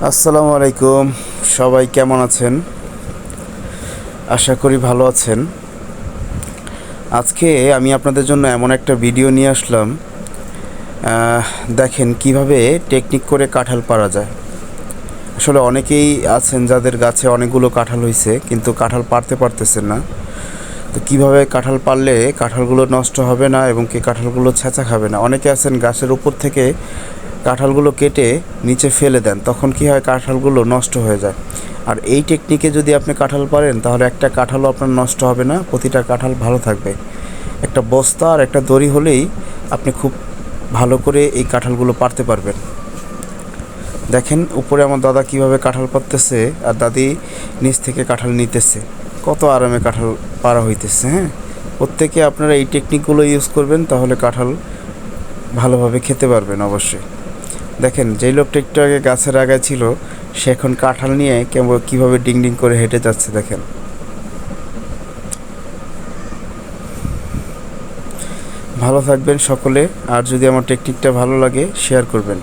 আসসালামু আলাইকুম। সবাই কেমন আছেন? আশা করি ভালো আছেন। আজকে আমি আপনাদের জন্য এমন একটা ভিডিও নিয়ে আসলাম। দেখেন কিভাবে টেকনিক করে কাঁঠাল পাড়া যায়। আসলে অনেকেই আছেন যাদের গাছে অনেকগুলো কাঁঠাল হয়েছে কিন্তু কাঁঠাল পাড়তে পারতেছেন না। তো কীভাবে কাঁঠাল পারলে কাঁঠালগুলো নষ্ট হবে না এবং কি কাঁঠালগুলো ছ্যাঁচা খাবে না। অনেকে আছেন গাছের উপর থেকে কাঁঠালগুলো কেটে নিচে ফেলে দেন, তখন কি হয় কাঁঠালগুলো নষ্ট হয়ে যায়। আর এই টেকনিকে যদি আপনি কাঁঠাল পারেন তাহলে একটা কাঁঠালও আপনার নষ্ট হবে না, প্রতিটা কাঁঠাল ভালো থাকবে। একটা বস্তা আর একটা দড়ি হলেই আপনি খুব ভালো করে এই কাঁঠালগুলো পারতে পারবেন। দেখেন উপরে আমার দাদা কিভাবে কাঁঠাল পারতেছে আর দাদি নিচ থেকে কাঁঠাল নিতেছে, কত আরামে কাঁঠাল পাড়া হইতেছে। হ্যাঁ, প্রত্যেকে আপনারা এই টেকনিকগুলো ইউজ করবেন, তাহলে কাঁঠাল ভালোভাবে খেতে পারবেন অবশ্যই। দেখেন যেই লোকটা একটু আগে গাছের আগায় ছিল সে এখন কাঁঠাল নিয়ে কীভাবে ডিং ডিং করে হেঁটে যাচ্ছে দেখেন। ভালো থাকবেন সকলে, আর যদি আমার টেকনিকটা ভালো লাগে শেয়ার করবেন।